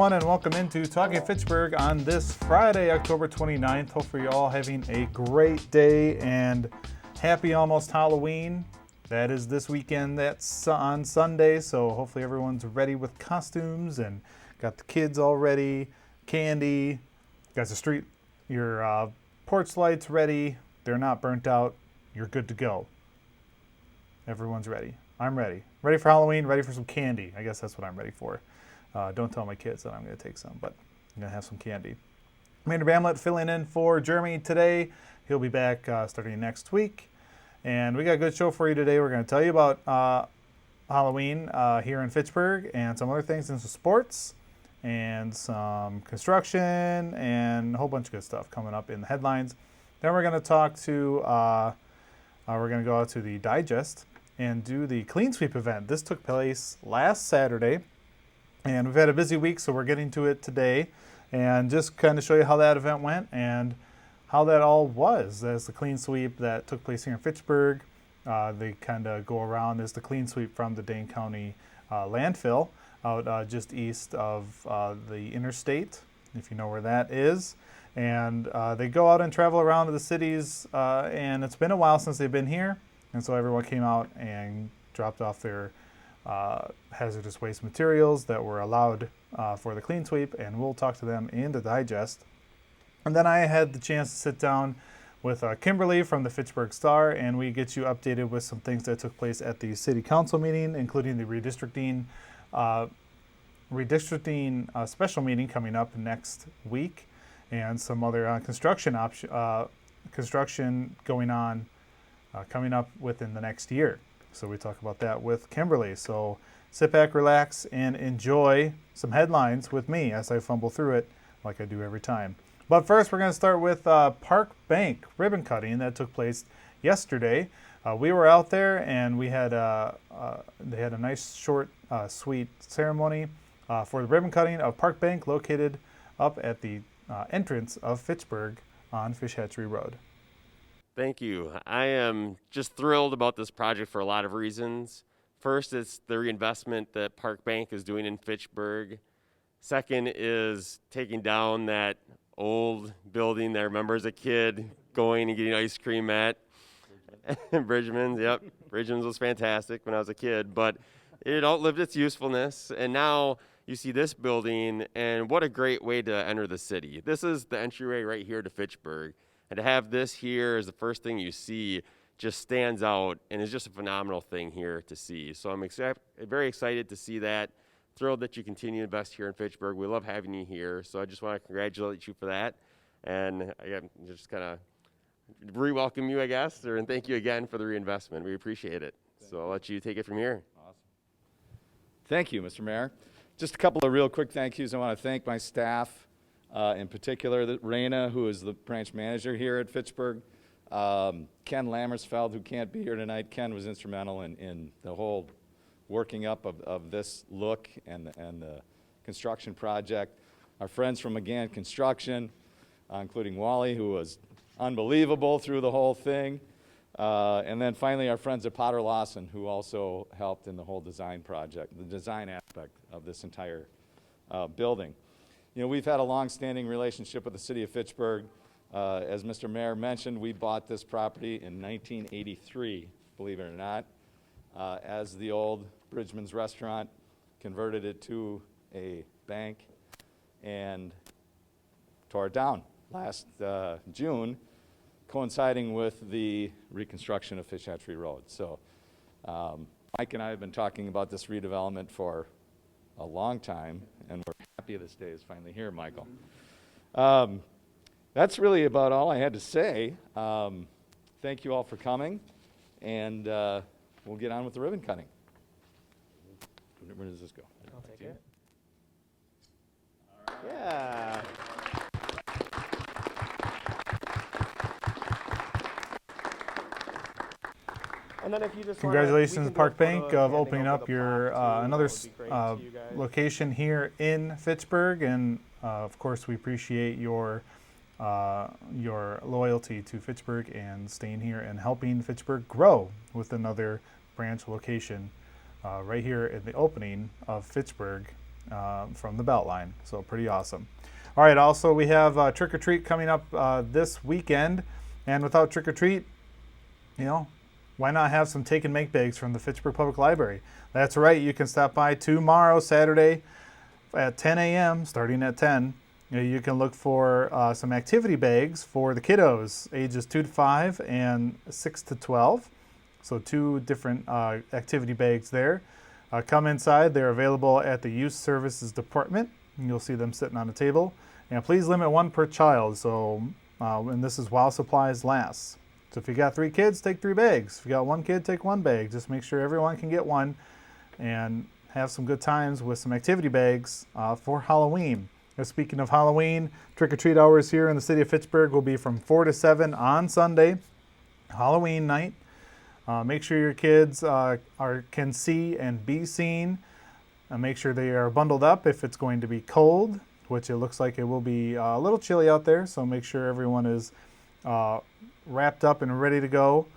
everyone, and welcome into Talking Fitchburg on this Friday, October 29th. Hopefully you're all having a great day and happy almost Halloween. That is this weekend. That's on Sunday, so hopefully everyone's ready with costumes and got the kids all ready, candy, got your porch lights ready. They're not burnt out. You're good to go. Everyone's ready. I'm ready. Ready for Halloween, ready for some candy. I guess that's what I'm ready for. Don't tell my kids that I'm going to take some, but I'm going to have some candy. Maynard Bamlett filling in for Jeremy today. He'll be back starting next week. And we got a good show for you today. We're going to tell you about Halloween here in Fitchburg and some other things, and some sports and some construction and a whole bunch of good stuff coming up in the headlines. Then we're going to talk to, we're going to go out to the Digest and do the Clean Sweep event. This took place last Saturday. And we've had a busy week, so we're getting to it today and just kind of show you how that event went and how that all was. There's the clean sweep that took place here in Fitchburg. They kind of go around. There's the clean sweep from the Dane County landfill out just east of the interstate, if you know where that is. And they go out and travel around to the cities, and it's been a while since they've been here. And so everyone came out and dropped off their hazardous waste materials that were allowed for the clean sweep, and we'll talk to them in the Digest. And then I had the chance to sit down with Kimberly from the Fitchburg Star, and we get you updated with some things that took place at the city council meeting, including the redistricting special meeting coming up next week, and some other construction going on coming up within the next year. So we talk about that with Kimberly. So sit back, relax, and enjoy some headlines with me as I fumble through it like I do every time. But first, we're going to start with Park Bank ribbon cutting that took place yesterday. We were out there, and we had they had a nice, short, sweet ceremony for the ribbon cutting of Park Bank, located up at the entrance of Fitchburg on Fish Hatchery Road. Thank you. I am just thrilled about this project for a lot of reasons. First, it's the reinvestment that Park Bank is doing in Fitchburg. Second is taking down that old building that I remember as a kid going and getting ice cream at. Bridgman's, yep. Bridgman's was fantastic when I was a kid, but it outlived its usefulness. And now you see this building, and what a great way to enter the city. This is the entryway right here to Fitchburg. And to have this here as the first thing you see just stands out and is just a phenomenal thing here to see. So I'm very excited to see that. Thrilled that you continue to invest here in Fitchburg. We love having you here. So I just want to congratulate you for that. And again, just kind of re-welcome you, I guess, and thank you again for the reinvestment. We appreciate it. So I'll let you take it from here. Awesome. Thank you, Mr. Mayor. Just a couple of real quick thank yous. I want to thank my staff. In particular, Raina, who is the branch manager here at Fitchburg, Ken Lammersfeld, who can't be here tonight. Ken was instrumental in the whole working up of this look and the construction project. Our friends from McGann Construction, including Wally, who was unbelievable through the whole thing. And then finally, our friends at Potter Lawson, who also helped in the whole design project, the design aspect of this entire building. You know, we've had a long-standing relationship with the city of Fitchburg. As Mr. Mayor mentioned, we bought this property in 1983, believe it or not, as the old Bridgman's Restaurant, converted it to a bank, and tore it down last June, coinciding with the reconstruction of Fish Hatchery Road. So Mike and I have been talking about this redevelopment for a long time, and we're happy this day is finally here, Michael. That's really about all I had to say. Thank you all for coming, and we'll get on with the ribbon cutting. Where does this go? I'll take it. All right. Yeah. And then if you just Congratulations, Park Bank, of opening up your another location here in Fitchburg, and of course we appreciate your loyalty to Fitchburg and staying here and helping Fitchburg grow with another branch location right here at the opening of Fitchburg from the Beltline. So pretty awesome. All right, also we have Trick or Treat coming up this weekend. And without Trick or Treat, why not have some take and make bags from the Fitchburg Public Library? That's right, you can stop by tomorrow, Saturday, at 10 a.m., starting at 10. You can look for some activity bags for the kiddos, ages 2 to 5 and 6 to 12. So 2 different activity bags there. Come inside. They're available at the Youth Services Department. You'll see them sitting on a table. And please limit 1 per child. So, and this is while supplies last. So if you got 3 kids, take 3 bags. If you got 1 kid, take 1 bag. Just make sure everyone can get one and have some good times with some activity bags for Halloween. Now, speaking of Halloween, trick-or-treat hours here in the city of Fitchburg will be from 4 to 7 on Sunday, Halloween night. Make sure your kids can see and be seen. Make sure they are bundled up if it's going to be cold, which it looks like it will be a little chilly out there. So make sure everyone is wrapped up and ready to go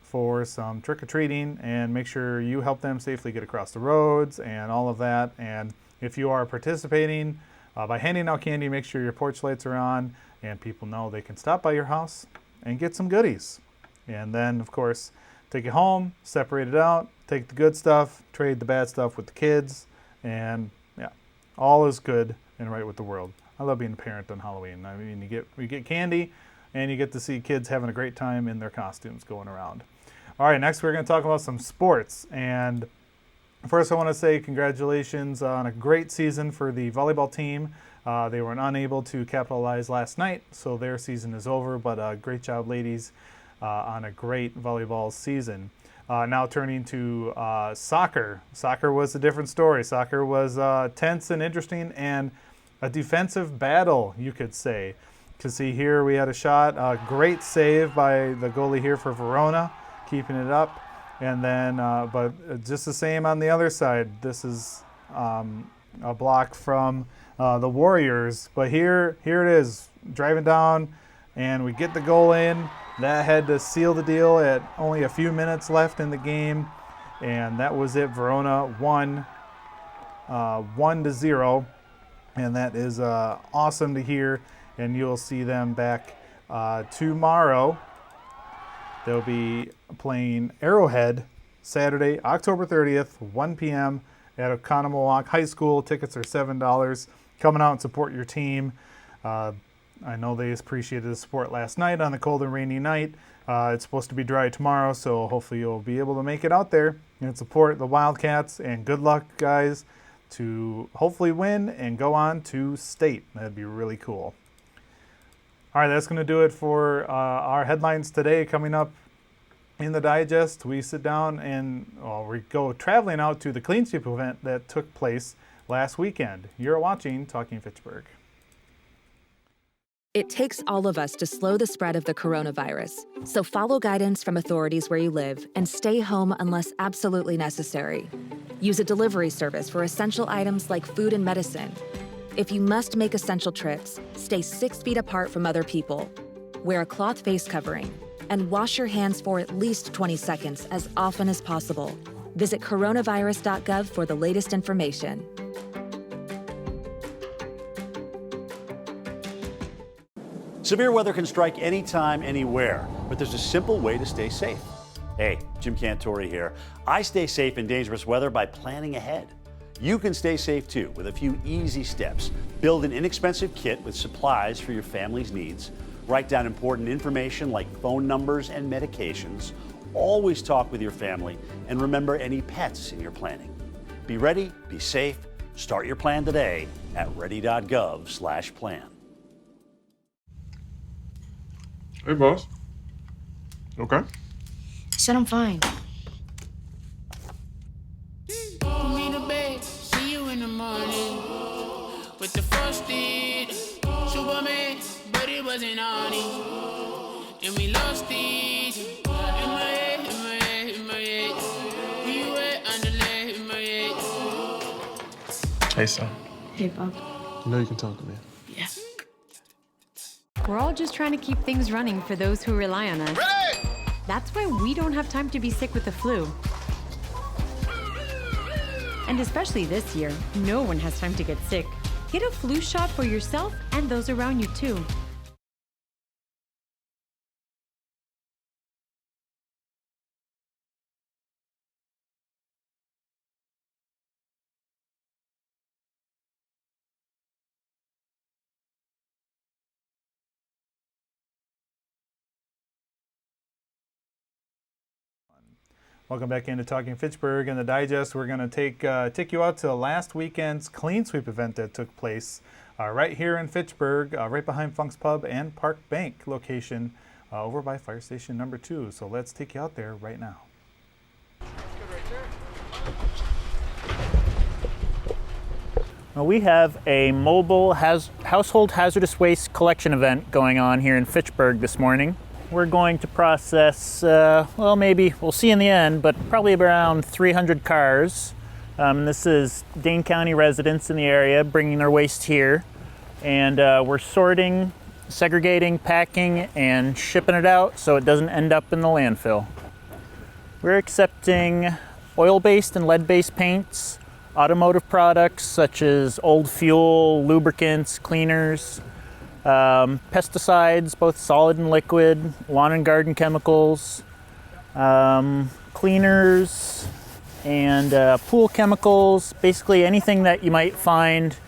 for some trick-or-treating, and make sure you help them safely get across the roads and all of that. And if you are participating by handing out candy, make sure your porch lights are on and people know they can stop by your house and get some goodies. And then, of course, take it home, separate it out, take the good stuff, trade the bad stuff with the kids, and yeah, all is good and right with the world. I love being a parent on Halloween. I mean, you get candy, and you get to see kids having a great time in their costumes going around. All right, next we're going to talk about some sports. And first I want to say congratulations on a great season for the volleyball team. They were unable to capitalize last night, so their season is over, but great job, ladies, on a great volleyball season. Now turning to soccer. Soccer was a different story. Soccer was tense and interesting and a defensive battle, you could say. To see here, we had a shot, a great save by the goalie here for Verona, keeping it up. And then, but just the same on the other side. This is a block from the Warriors. But here it is, driving down, and we get the goal in. That had to seal the deal at only a few minutes left in the game. And that was it. Verona won 1-0. And that is awesome to hear. And you'll see them back tomorrow. They'll be playing Arrowhead Saturday, October 30th, 1 p.m. at Oconomowoc High School. Tickets are $7. Come out and support your team. I know they appreciated the support last night on the cold and rainy night. It's supposed to be dry tomorrow, so hopefully you'll be able to make it out there and support the Wildcats. And good luck, guys, to hopefully win and go on to state. That'd be really cool. All right, that's going to do it for our headlines today. Coming up in the digest, we sit down and we go traveling out to the Clean Sweep event that took place last weekend. You're watching Talking Fitchburg. It takes all of us to slow the spread of the coronavirus. So follow guidance from authorities where you live and stay home unless absolutely necessary. Use a delivery service for essential items like food and medicine. If you must make essential trips, stay 6 feet apart from other people. Wear a cloth face covering and wash your hands for at least 20 seconds as often as possible. Visit coronavirus.gov for the latest information. Severe weather can strike anytime, anywhere, but there's a simple way to stay safe. Hey, Jim Cantori here. I stay safe in dangerous weather by planning ahead. You can stay safe too with a few easy steps. Build an inexpensive kit with supplies for your family's needs. Write down important information like phone numbers and medications. Always talk with your family, and remember any pets in your planning. Be ready, be safe. Start your plan today at ready.gov/plan. Hey, boss. Okay. I said I'm fine. Me the bed, see you in the morning. With the frosted Superman, but it wasn't on it. And we lost it. In my head, in my head, in my head. We were underlay in my head. Hey, son. Hey, Bob. You know you can talk to me. Yeah. We're all just trying to keep things running for those who rely on us. Ready! That's why we don't have time to be sick with the flu. And especially this year, no one has time to get sick. Get a flu shot for yourself and those around you too. Welcome back into Talking Fitchburg. In the digest, we're going to take you out to last weekend's Clean Sweep event that took place right here in Fitchburg, right behind Funk's Pub and Park Bank location over by Fire Station number 2. So let's take you out there right now. Well, we have a mobile household hazardous waste collection event going on here in Fitchburg this morning. We're going to process, well, maybe we'll see in the end, but probably around 300 cars. This is Dane County residents in the area bringing their waste here. And we're sorting, segregating, packing, and shipping it out so it doesn't end up in the landfill. We're accepting oil-based and lead-based paints, automotive products such as old fuel, lubricants, cleaners, pesticides, both solid and liquid, lawn and garden chemicals, cleaners, and pool chemicals, basically anything that you might find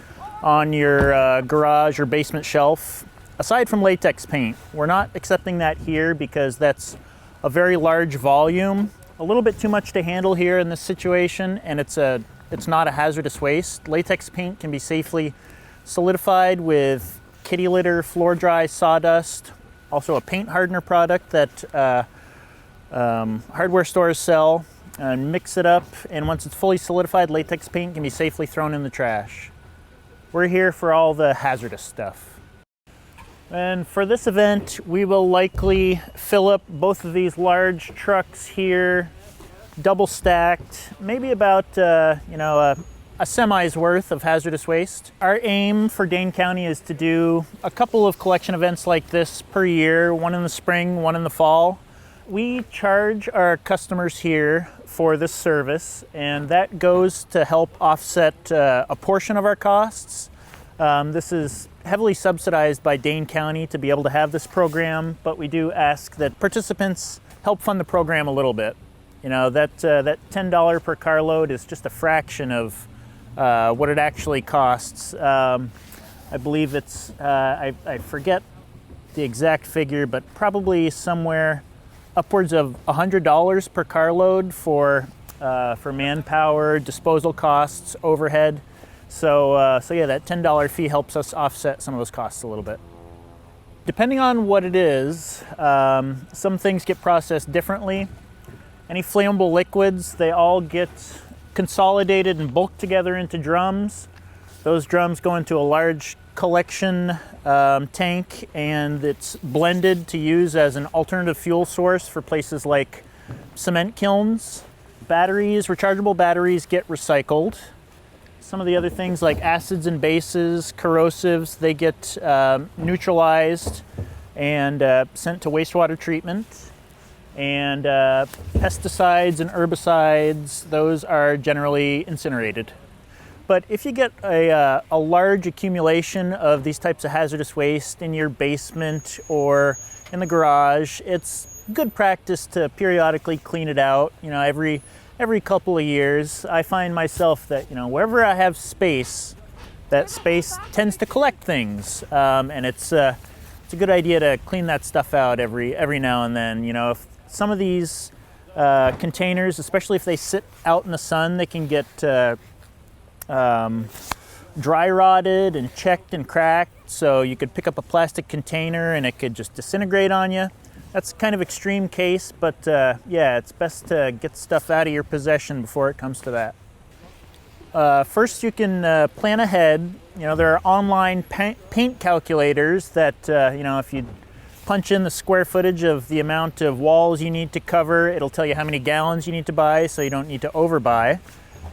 on your garage or basement shelf, aside from latex paint. We're not accepting that here because that's a very large volume, a little bit too much to handle here in this situation, and it's not a hazardous waste. Latex paint can be safely solidified with kitty litter, floor dry sawdust, also a paint hardener product that hardware stores sell, and mix it up, and once it's fully solidified, latex paint can be safely thrown in the trash. We're here for all the hazardous stuff. And for this event, we will likely fill up both of these large trucks here, double stacked, maybe about a semi's worth of hazardous waste. Our aim for Dane County is to do a couple of collection events like this per year, one in the spring, one in the fall. We charge our customers here for this service, and that goes to help offset a portion of our costs. This is heavily subsidized by Dane County to be able to have this program, but we do ask that participants help fund the program a little bit. You know, that $10 per carload is just a fraction of what it actually costs. I believe it's, I forget the exact figure, but probably somewhere upwards of $100 per carload for manpower, disposal costs, overhead. So yeah, that $10 fee helps us offset some of those costs a little bit. Depending on what it is, some things get processed differently. Any flammable liquids, they all get consolidated and bulked together into drums. Those drums go into a large collection tank, and it's blended to use as an alternative fuel source for places like cement kilns. Batteries, rechargeable batteries, get recycled. Some of the other things like acids and bases, corrosives, they get neutralized and sent to wastewater treatment. And pesticides and herbicides, those are generally incinerated. But if you get a large accumulation of these types of hazardous waste in your basement or in the garage, it's good practice to periodically clean it out. You know, every couple of years. I find myself that, you know, wherever I have space, that space tends to collect things, and it's a good idea to clean that stuff out every now and then. You know, if some of these containers, especially if they sit out in the sun, they can get dry rotted and checked and cracked. So you could pick up a plastic container and it could just disintegrate on you. That's kind of extreme case, but yeah, it's best to get stuff out of your possession before it comes to that. First, you can plan ahead. You know, there are online paint calculators that, you know, if you punch in the square footage of the amount of walls you need to cover, it'll tell you how many gallons you need to buy, so you don't need to overbuy.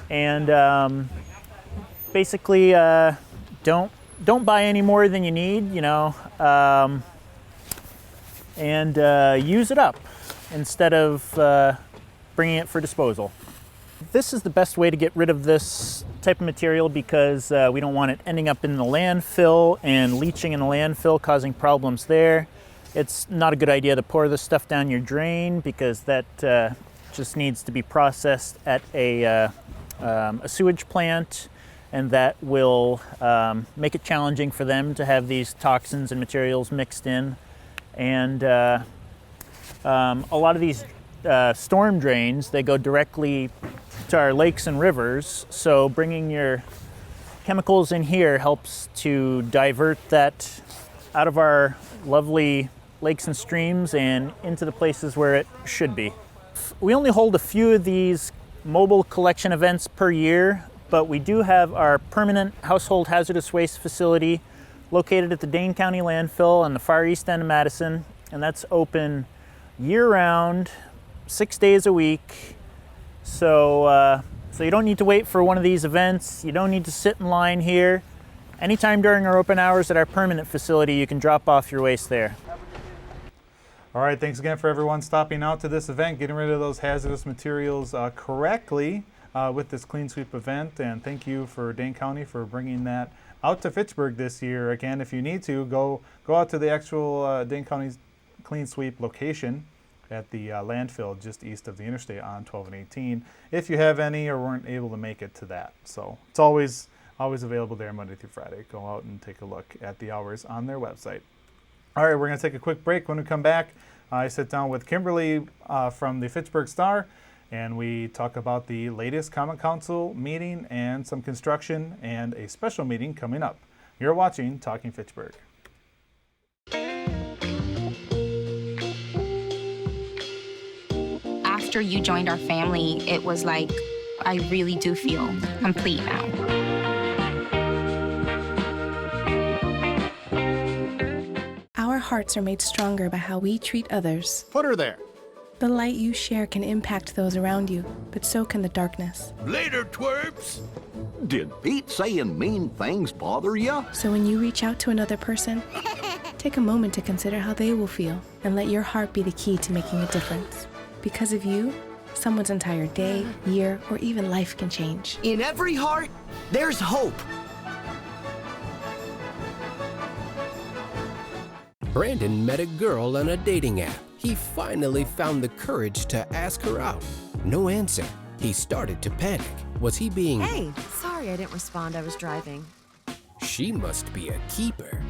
And basically, don't buy any more than you need, you know, and use it up instead of bringing it for disposal. This is the best way to get rid of this type of material because we don't want it ending up in the landfill and leaching in the landfill, causing problems there. It's not a good idea to pour this stuff down your drain because that just needs to be processed at a sewage plant, and that will make it challenging for them to have these toxins and materials mixed in. And a lot of these storm drains, they go directly to our lakes and rivers, so bringing your chemicals in here helps to divert that out of our lovely lakes and streams and into the places where it should be. We only hold a few of these mobile collection events per year, but we do have our permanent household hazardous waste facility located at the Dane County landfill on the far east end of Madison, and that's open year-round, 6 days a week. So you don't need to wait for one of these events. You don't need to sit in line here. Anytime during our open hours at our permanent facility, you can drop off your waste there. All right, thanks again for everyone stopping out to this event, getting rid of those hazardous materials correctly with this Clean Sweep event. And thank you for Dane County for bringing that out to Fitchburg this year. Again, if you need to, go out to the actual Dane County Clean Sweep location at the landfill just east of the interstate on 12 and 18 if you have any or weren't able to make it to that. So it's always available there Monday through Friday. Go out and take a look at the hours on their website. All right, we're going to take a quick break. When we come back, I sit down with Kimberly from the Fitchburg Star, and we talk about the latest Common Council meeting and some construction and a special meeting coming up. You're watching Talking Fitchburg. After you joined our family, it was like, I really do feel complete now. Our hearts are made stronger by how we treat others. Put her there. The light you share can impact those around you, but so can the darkness. Later, twerps. Did Pete saying mean things bother you? So when you reach out to another person, take a moment to consider how they will feel and let your heart be the key to making a difference. Because of you, someone's entire day, year, or even life can change. In every heart, there's hope. Brandon met a girl on a dating app. He finally found the courage to ask her out. No answer. He started to panic. Was he being... Hey, sorry I didn't respond. I was driving. She must be a keeper.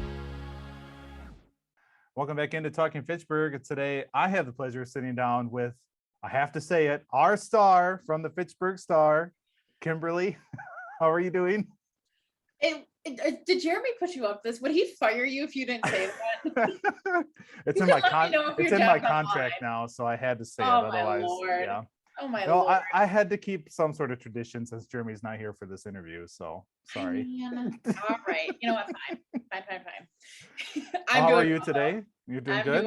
Welcome back into Talking Fitchburg. Today, I have the pleasure of sitting down with, I have to say it, our star from the Fitchburg Star, Kimberly. How are you doing? Did Jeremy put you up this? Would he fire you if you didn't say that? It's in my contract now, so I had to say it. Otherwise, yeah. Oh my Lord. I had to keep some sort of tradition since Jeremy's not here for this interview, so sorry. All right. You know what? Fine. How are you today? You're doing good?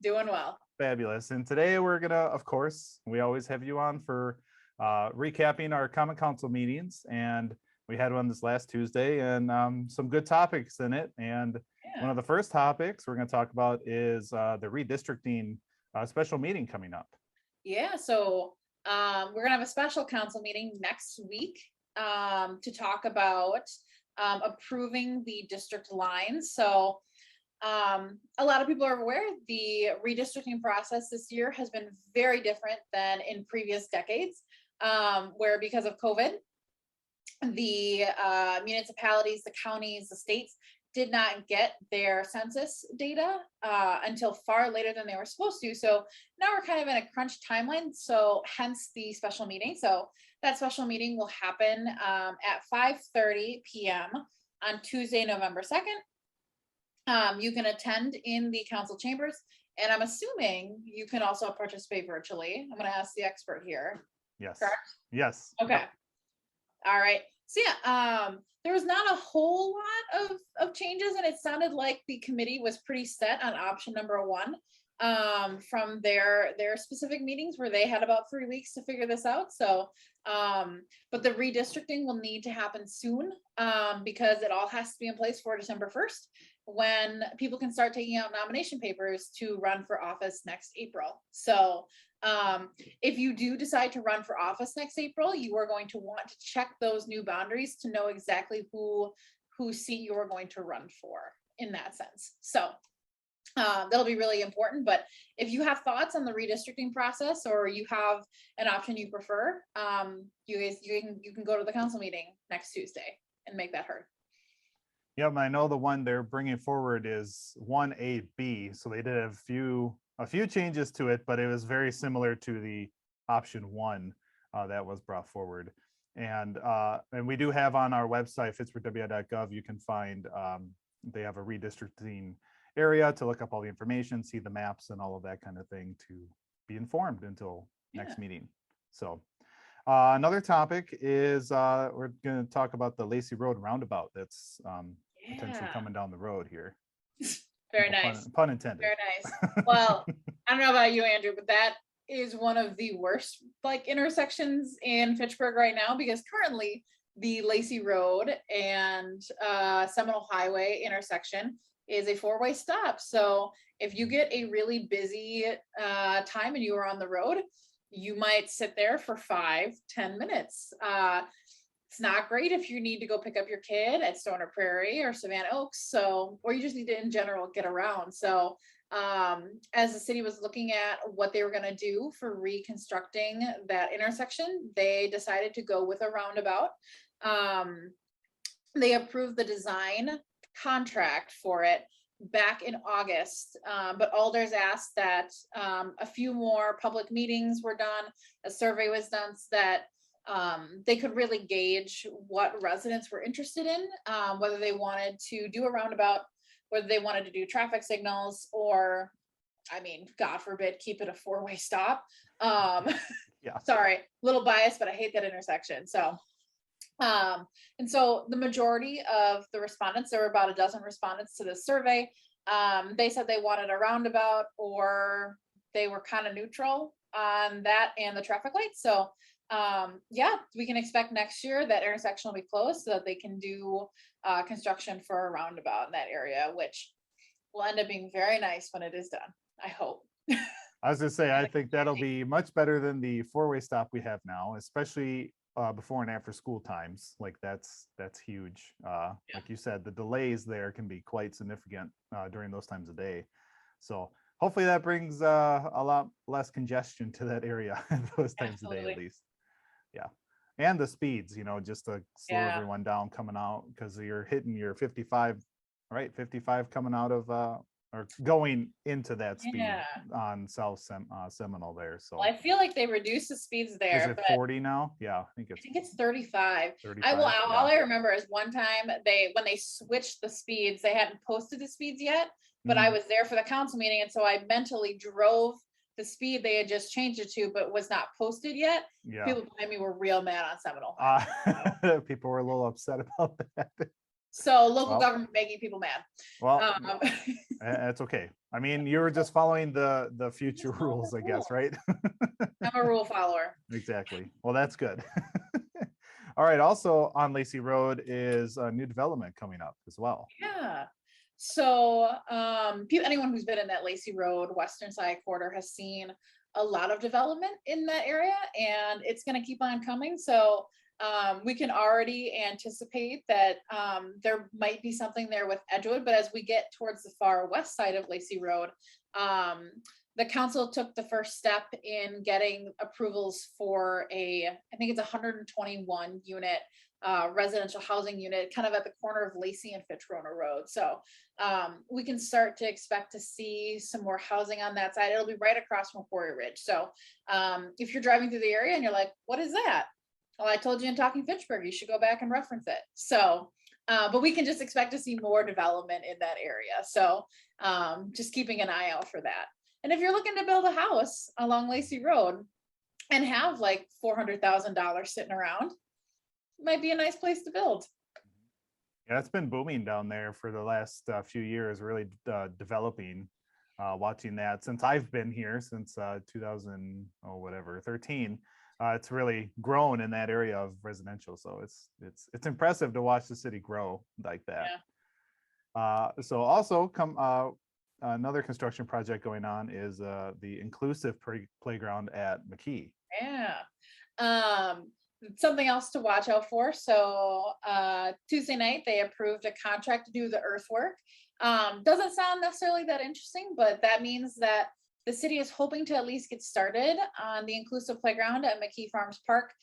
Doing well. Fabulous. And today we're gonna, of course, we always have you on for recapping our Common Council meetings, and we had one this last Tuesday, and some good topics in it. And one of the first topics we're going to talk about is the redistricting special meeting coming up. Yeah, so we're going to have a special council meeting next week to talk about approving the district lines. So a lot of people are aware the redistricting process this year has been very different than in previous decades, where because of COVID, the municipalities, the counties, the states did not get their census data until far later than they were supposed to. So now we're kind of in a crunch timeline. So hence the special meeting. So that special meeting will happen at 5:30 p.m. on Tuesday, November 2nd. You can attend in the council chambers, and I'm assuming you can also participate virtually. I'm going to ask the expert here. Yes. Correct? Yes. Okay. All right. So yeah, there was not a whole lot of changes, and it sounded like the committee was pretty set on option number one. from their specific meetings where they had about 3 weeks to figure this out. So, but the redistricting will need to happen soon, because it all has to be in place for December 1st, when people can start taking out nomination papers to run for office next April. So, if you do decide to run for office next April, you are going to want to check those new boundaries to know exactly whose seat you are going to run for in that sense. So that'll be really important. But if you have thoughts on the redistricting process, or you have an option you prefer, you can go to the council meeting next Tuesday and make that heard. Yep, I know the one they're bringing forward is 1AB, so they did a few changes to it, but it was very similar to the option 1 that was brought forward. And we do have on our website, fitchburgwi.gov, you can find, they have a redistricting area to look up all the information, see the maps and all of that kind of thing, to be informed until next meeting. So another topic is we're going to talk about the Lacy Road Roundabout that's potentially coming down the road here. Very nice. Pun intended. Very nice. Well, I don't know about you, Andrew, but that is one of the worst intersections in Fitchburg right now, because currently the Lacy Road and Seminole Highway intersection is a 4-way stop. So if you get a really busy time and you are on the road, you might sit there for 5-10 minutes. It's not great if you need to go pick up your kid at Stoner Prairie or Savannah Oaks. So, or you just need to, in general, get around. So as the city was looking at what they were going to do for reconstructing that intersection, they decided to go with a roundabout. They approved the design contract for it back in August, but Alders asked that a few more public meetings were done, a survey was done so that they could really gauge what residents were interested in, whether they wanted to do a roundabout, whether they wanted to do traffic signals, or, I mean, God forbid, keep it a 4-way stop. Yeah. Sorry, a little biased, but I hate that intersection. So, and so the majority of the respondents, there were about a dozen respondents to this survey. They said they wanted a roundabout, or they were kind of neutral on that and the traffic lights. So yeah, we can expect next year that intersection will be closed so that they can do construction for a roundabout in that area, which will end up being very nice when it is done, I hope. I was gonna say, I think that'll be much better than the 4-way stop we have now, especially before and after school times. Like that's huge. Like you said, the delays there can be quite significant during those times of day. So hopefully that brings a lot less congestion to that area at those times of day, at least. Yeah. And the speeds, just to slow everyone down coming out, because you're hitting your 55, right? 55 coming out of or going into that speed on South Seminole there. So well, I feel like they reduced the speeds there. Is it 40 now? Yeah, I think it's 35. 35, all I remember is one time when they switched the speeds, they hadn't posted the speeds yet, but I was there for the council meeting, and so I mentally drove the speed they had just changed it to, but was not posted yet. Yeah. People behind me were real mad on Seminole. People were a little upset about that. So local government making people mad. Well, that's okay. I mean, you were just following the future rules, I guess, right? I'm a rule follower. Exactly. Well, that's good. All right. Also on Lacy Road is a new development coming up as well. Yeah. So anyone who's been in that Lacy Road western side quarter has seen a lot of development in that area, and it's going to keep on coming. So we can already anticipate that there might be something there with Edgewood, but as we get towards the far west side of Lacy Road, the council took the first step in getting approvals for I think it's 121 unit residential housing unit kind of at the corner of Lacy and Fitchburg Road. So we can start to expect to see some more housing on that side. It'll be right across from Quarry Ridge. So if you're driving through the area and you're like, what is that? Well, I told you in Talking Fitchburg, you should go back and reference it. So, but we can just expect to see more development in that area. So just keeping an eye out for that. And if you're looking to build a house along Lacy Road and have like $400,000 sitting around, it might be a nice place to build. Yeah, it's been booming down there for the last few years, really developing. watching that since I've been here since 2013. It's really grown in that area of residential, so it's impressive to watch the city grow like that. So also another construction project going on is the inclusive playground at McKee. Something else to watch out for. So Tuesday night they approved a contract to do the earthwork. Doesn't sound necessarily that interesting, but that means that the city is hoping to at least get started on the inclusive playground at McKee Farms Park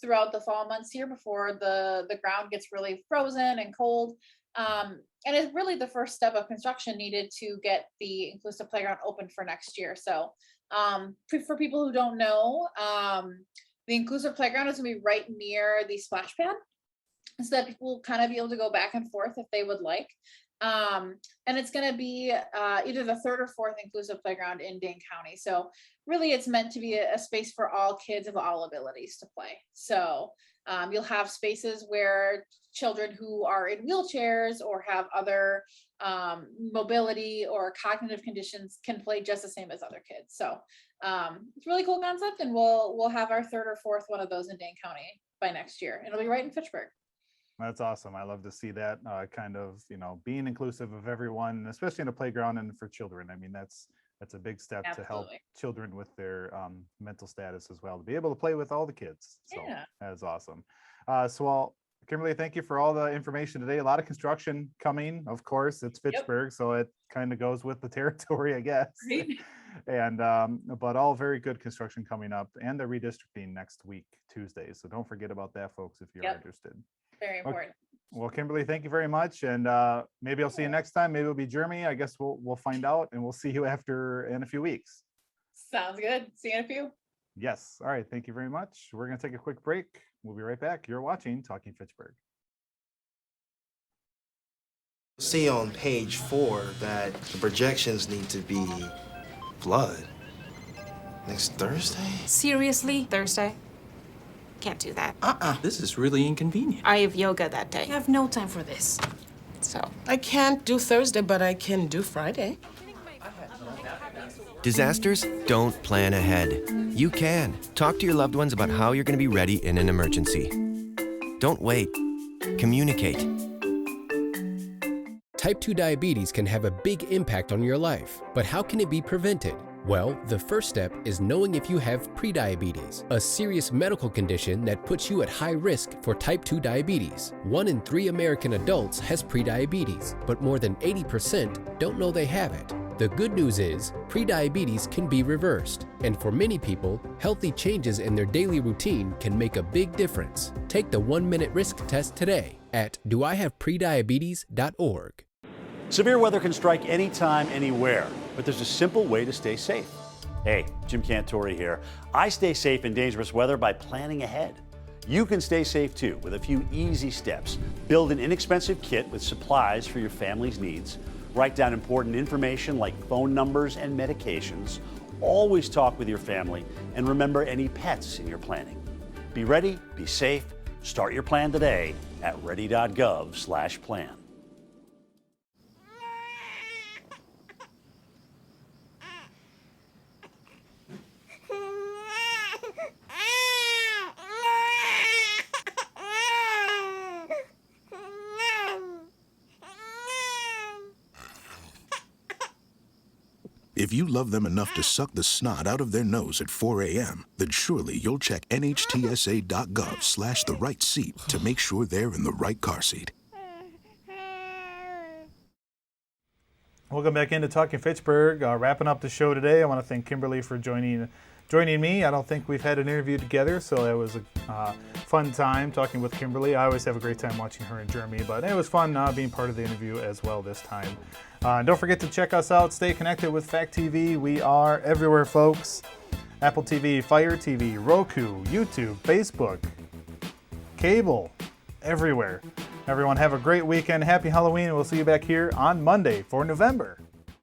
throughout the fall months here before the ground gets really frozen and cold. And it's really the first step of construction needed to get the inclusive playground open for next year. So for people who don't know, the inclusive playground is gonna be right near the splash pad, so that people will kind of be able to go back and forth if they would like. And it's going to be either the third or fourth inclusive playground in Dane County. So really it's meant to be a space for all kids of all abilities to play. So you'll have spaces where children who are in wheelchairs or have other mobility or cognitive conditions can play just the same as other kids. So it's a really cool concept, and we'll have our third or fourth one of those in Dane County by next year. It'll be right in Fitchburg. That's awesome. I love to see that kind of, being inclusive of everyone, especially in a playground and for children. I mean, that's a big step to help children with their mental status as well, to be able to play with all the kids. So that's awesome. Kimberly, thank you for all the information today. A lot of construction coming, of course. It's Fitchburg, so it kind of goes with the territory, I guess. Right. And but all very good construction coming up, and the redistricting next week, Tuesday. So don't forget about that, folks, if you're interested. Very important. Okay. Well, Kimberly, thank you very much. And maybe I'll see you next time. Maybe it'll be Jeremy. I guess we'll find out, and we'll see you in a few weeks. Sounds good. See you in a few. Yes. All right. Thank you very much. We're going to take a quick break. We'll be right back. You're watching Talking Fitchburg. See on page 4 that the projections need to be flood next Thursday. Seriously? Thursday? Can't do that. This is really inconvenient. I have yoga that day. I have no time for this. So. I can't do Thursday, but I can do Friday. Disasters don't plan ahead. You can. Talk to your loved ones about how you're going to be ready in an emergency. Don't wait. Communicate. Type 2 diabetes can have a big impact on your life, but how can it be prevented? Well, the first step is knowing if you have prediabetes, a serious medical condition that puts you at high risk for type 2 diabetes. 1 in 3 American adults has prediabetes, but more than 80% don't know they have it. The good news is, prediabetes can be reversed, and for many people, healthy changes in their daily routine can make a big difference. Take the 1-minute risk test today at doihavepreddiabetes.org. Severe weather can strike anytime, anywhere, but there's a simple way to stay safe. Hey, Jim Cantore here. I stay safe in dangerous weather by planning ahead. You can stay safe too with a few easy steps. Build an inexpensive kit with supplies for your family's needs. Write down important information like phone numbers and medications. Always talk with your family, and remember any pets in your planning. Be ready, be safe. Start your plan today at ready.gov/plan. If you love them enough to suck the snot out of their nose at 4 a.m., then surely you'll check NHTSA.gov/the right seat to make sure they're in the right car seat. Welcome back into Talking Fitchburg. Wrapping up the show today, I want to thank Kimberly for joining me. I don't think we've had an interview together, so it was a fun time talking with Kimberly. I always have a great time watching her and Jeremy, but it was fun being part of the interview as well this time. Don't forget to check us out. Stay connected with Fact TV. We are everywhere, folks. Apple TV, Fire TV, Roku, YouTube, Facebook, cable, everywhere. Everyone have a great weekend. Happy Halloween. We'll see you back here on Monday for November.